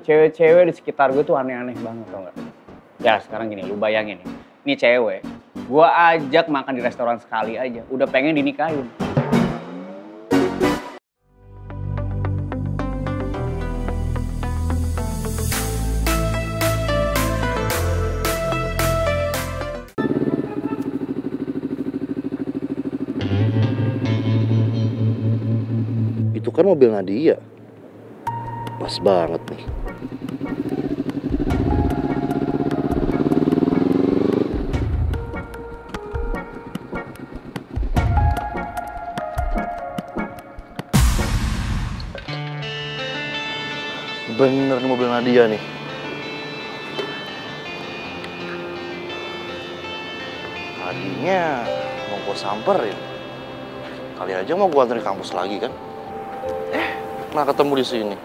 Cewek-cewek di sekitar gue tuh aneh-aneh banget, tau gak? Ya sekarang gini, lu bayangin ya. Ini cewek, gue ajak makan di restoran sekali aja, udah pengen dinikahin. Itu kan mobil Nadia. Pas banget nih. Bener nih mobil Nadia nih. Tadinya mau gue samperin. Kali aja mau gue anterin kampus lagi kan. Nah ketemu di sini.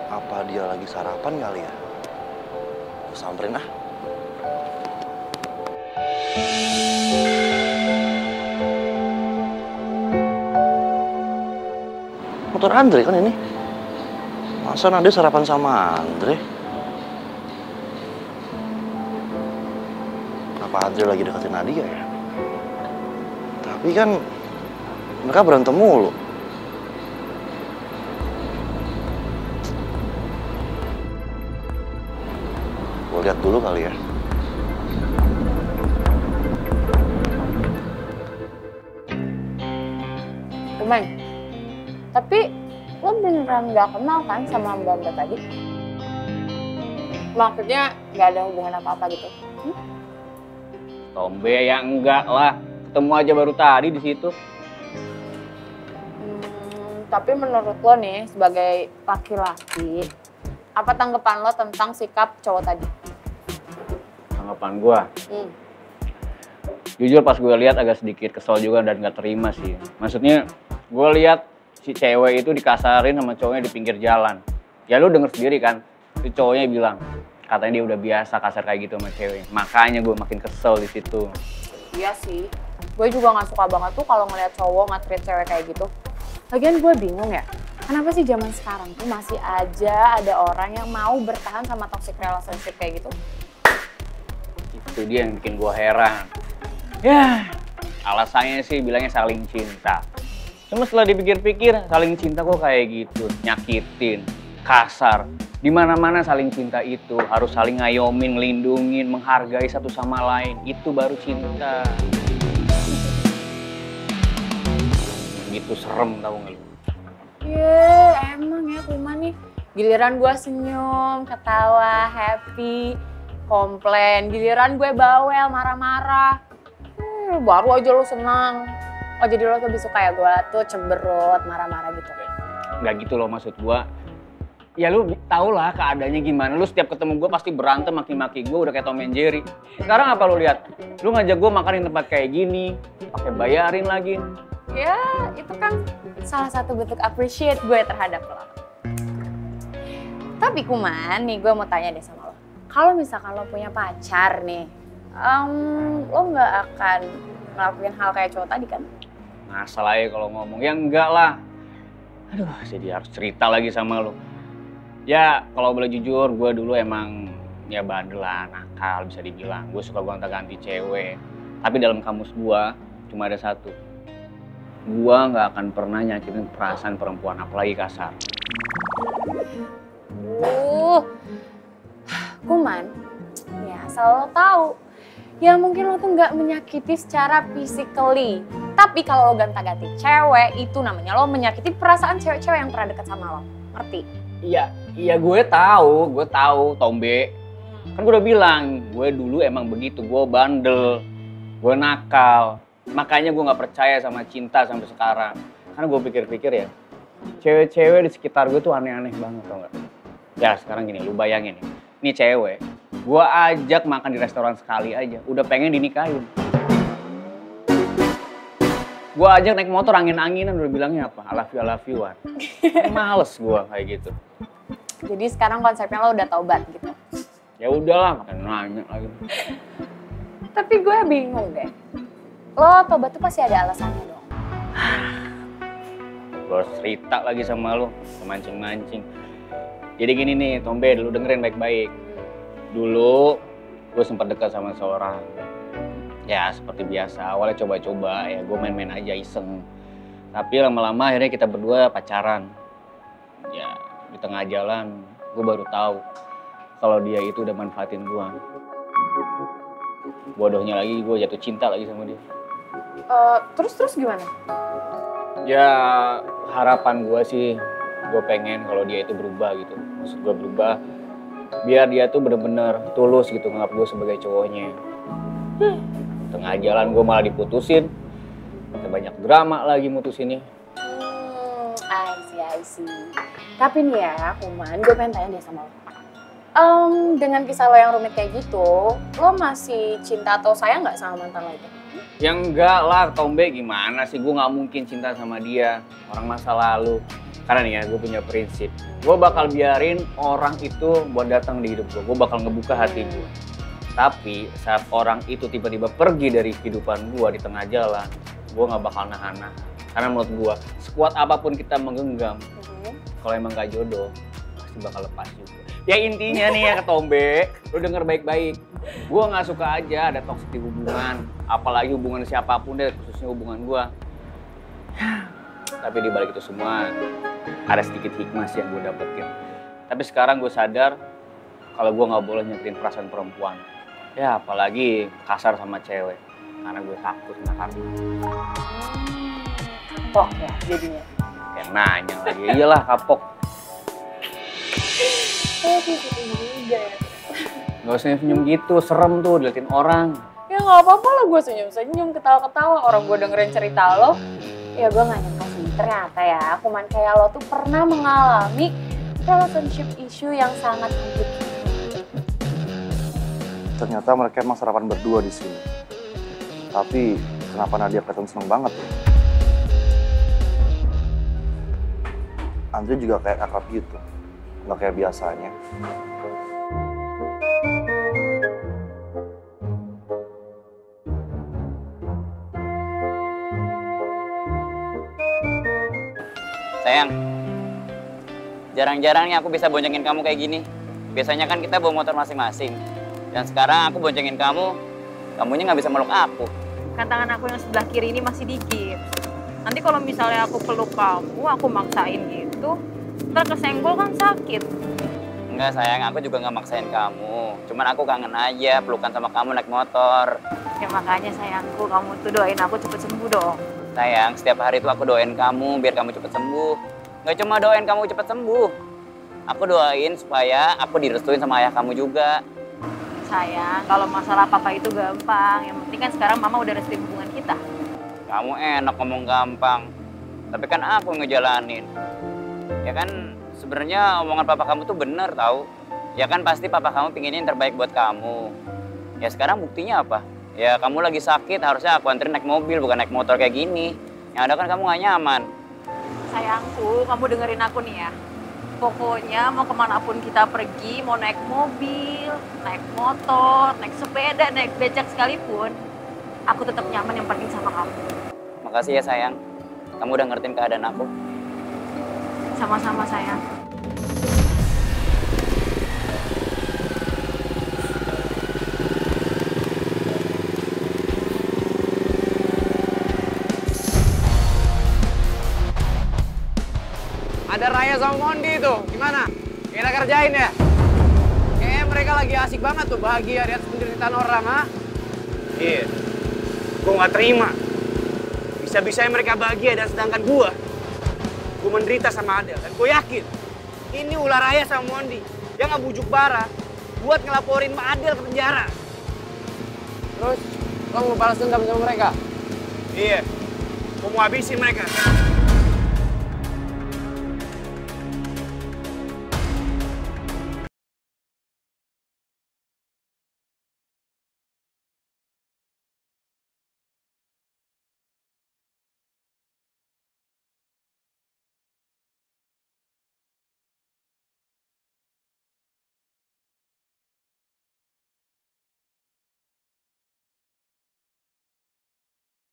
Apa dia lagi sarapan kali ya? Gue samperin ah. Motor Andre kan ini? Masa Nadia sarapan sama Andre? Apa Andre lagi deketin Nadia ya? Tapi kan mereka berantem mulu. Gue lihat dulu kali ya. Cuman, tapi lo beneran gak kenal kan sama Mbak tadi? Maksudnya gak ada hubungan apa-apa gitu? Tombe ya enggak lah, ketemu aja baru tadi di situ. Tapi menurut lo nih, sebagai laki-laki, apa tanggapan lo tentang sikap cowok tadi? Tanggapan gue? Jujur pas gue lihat agak sedikit kesel juga dan gak terima sih. Maksudnya gue lihat si cewek itu dikasarin sama cowoknya di pinggir jalan. Ya lu denger sendiri kan, si cowoknya bilang katanya dia udah biasa kasar kayak gitu sama cewek. Makanya gue makin kesel di situ. Iya sih, gue juga gak suka banget tuh kalau ngeliat cowok nge-treat cewek kayak gitu. Lagian gue bingung ya, kenapa sih zaman sekarang tuh masih aja ada orang yang mau bertahan sama toxic relationship kayak gitu? Itu dia yang bikin gue heran. Ya, alasannya sih bilangnya saling cinta. Cuma setelah dipikir-pikir, saling cinta kok kayak gitu, nyakitin, kasar. Di mana-mana saling cinta itu harus saling ngayomin, ngelindungin, menghargai satu sama lain. Itu baru cinta. Gitu serem tau gak lu? Emang ya Kuman nih. Giliran gue senyum, ketawa, happy, komplain. Giliran gue bawel, marah-marah. Baru aja lu senang. Oh jadi lo lebih suka ya gue tuh cemberut, marah-marah gitu? Nggak gitu loh maksud gue. Ya lu tau lah keadaannya gimana. Lu setiap ketemu gue pasti berantem, maki-maki gue udah kayak Tom and Jerry. Sekarang apa lu lihat? Lu ngajak gue makan di tempat kayak gini, pakai bayarin lagi. Ya itu kan salah satu bentuk appreciate gue terhadap lo. Tapi Kuman, nih gue mau tanya deh sama lo. Kalau misalkan lo punya pacar nih, lo nggak akan ngelakuin hal kayak cowok tadi kan? Masalahnya kalau ngomong, ya enggak lah. Aduh, jadi harus cerita lagi sama lo. Ya, kalau boleh jujur, gue dulu emang ya bandel lah, nakal bisa dibilang. Gue suka gonta-ganti cewek. Tapi dalam kamus gue, cuma ada satu. Gue nggak akan pernah nyakitin perasaan perempuan, apalagi kasar. Kuman, ya asal lo tahu. Ya mungkin lo tuh nggak menyakiti secara physically. Tapi kalau lo ganti-ganti cewek, itu namanya lo menyakiti perasaan cewek-cewek yang pernah deket sama lo. Ngerti? Iya gue tahu, Tombe. Kan gue udah bilang, gue dulu emang begitu, gue bandel, gue nakal. Makanya gue gak percaya sama cinta sampai sekarang. Karena gue pikir-pikir ya, cewek-cewek di sekitar gue tuh aneh-aneh banget, tau gak? Ya sekarang gini, lu bayangin ya. Ini cewek, gue ajak makan di restoran sekali aja, udah pengen dinikahin. Gue ajak naik motor angin-anginan, udah bilangnya apa? I love you, Wan. Males gue kayak gitu. Jadi sekarang konsepnya lo udah taubat gitu? Ya udahlah, makan nanya lagi. Tapi gue bingung deh. Lo taubat tuh pasti ada alasannya dong. Gue harus cerita lagi sama lo, mancing-mancing. Jadi gini nih, Tombe, lu dengerin baik-baik. Dulu gue sempat dekat sama seorang. Ya seperti biasa, awalnya coba-coba ya gue main-main aja iseng. Tapi lama-lama akhirnya kita berdua pacaran. Ya di tengah jalan gue baru tahu kalau dia itu udah manfaatin gue. Bodohnya lagi gue jatuh cinta lagi sama dia. Terus gimana? Ya harapan gue sih, gue pengen kalau dia itu berubah gitu. Maksud gue berubah, biar dia tuh bener-bener tulus gitu nganggap gue sebagai cowoknya. Tengah jalan gue malah diputusin. Banyak drama lagi mutusinnya. I see. Tapi nih ya, Kuman, gue pengen tanya deh sama lo. Dengan kisah lo yang rumit kayak gitu, lo masih cinta atau sayang nggak sama mantan lo itu? Ya enggak lah, Tombe, gimana sih? Gue nggak mungkin cinta sama dia, orang masa lalu. Karena nih ya, gue punya prinsip. Gue bakal biarin orang itu buat datang di hidup gue. Gue bakal ngebuka hati gue. Tapi saat orang itu tiba-tiba pergi dari kehidupan gue di tengah jalan, gue nggak bakal nahan-nahan. Karena menurut gue, sekuat apapun kita menggenggam, kalau emang gak jodoh, pasti bakal lepas juga. Ya intinya nih ya Tombe, lu denger baik-baik. Gue gak suka aja ada toksik di hubungan, apalagi hubungan siapapun deh, khususnya hubungan gue. Tapi di balik itu semua, ada sedikit hikmah sih yang gue dapetin. Tapi sekarang gue sadar, kalau gue gak boleh nyakitin perasaan perempuan. Ya apalagi kasar sama cewek, karena gue takut nakal. Kapok ya jadinya? Kayak nanya lagi, iyalah kapok. Juga ya. Gak usah senyum gitu, serem tuh diliatin orang. Ya nggak apa-apa lah gue senyum-senyum, ketawa-ketawa. Orang gue dengerin cerita lo, ya gue nggak nyangka sih. Ternyata ya, Kuman kayak lo tuh pernah mengalami relationship issue yang sangat rumit. Ternyata mereka emang sarapan berdua di sini. Tapi kenapa Nadia kelihatan seneng banget ya? Andre juga kayak akrab gitu, nggak kayak biasanya. Sayang, jarang-jarang nih aku bisa boncengin kamu kayak gini. Biasanya kan kita bawa motor masing-masing. Dan sekarang aku boncengin kamu, kamunya nggak bisa meluk aku. Kan tangan aku yang sebelah kiri ini masih digips. Nanti kalau misalnya aku peluk kamu, aku maksain gitu, ntar kesenggol kan sakit. Enggak sayang, aku juga nggak maksain kamu. Cuman aku kangen aja pelukan sama kamu naik motor. Ya makanya sayangku, kamu tuh doain aku cepet sembuh dong. Sayang, setiap hari tuh aku doain kamu biar kamu cepet sembuh. Nggak cuma doain kamu cepet sembuh. Aku doain supaya aku direstuin sama ayah kamu juga. Sayang, kalau masalah papa itu gampang. Yang penting kan sekarang mama udah restuin hubungan kita. Kamu enak ngomong gampang, tapi kan aku ngejalanin. Ya kan sebenarnya omongan papa kamu tuh bener tau. Ya kan pasti papa kamu pinginnya yang terbaik buat kamu. Ya sekarang buktinya apa? Ya kamu lagi sakit, harusnya aku anterin naik mobil bukan naik motor kayak gini. Yang ada kan kamu gak nyaman. Sayangku, kamu dengerin aku nih ya. Pokoknya mau kemanapun kita pergi, mau naik mobil, naik motor, naik sepeda, naik becak sekalipun, aku tetap nyaman yang penting sama kamu. Makasih ya sayang, kamu udah ngertiin keadaan aku. Sama-sama sayang. Ada Raya sama Mondi tuh, gimana? Kita kerjain ya? Kayaknya mereka lagi asik banget tuh, bahagia di atas penderitaan orang, ha? Iya, gue gak terima. Bisa-bisanya mereka bahagia dan sedangkan gue menderita sama Adel. Dan gue yakin, ini ulah Raya sama Mondi yang ngebujuk Bara buat ngelaporin Mbak Adel ke penjara. Terus, lo mau balas dendam sama mereka? Iya, gue mau habisin mereka.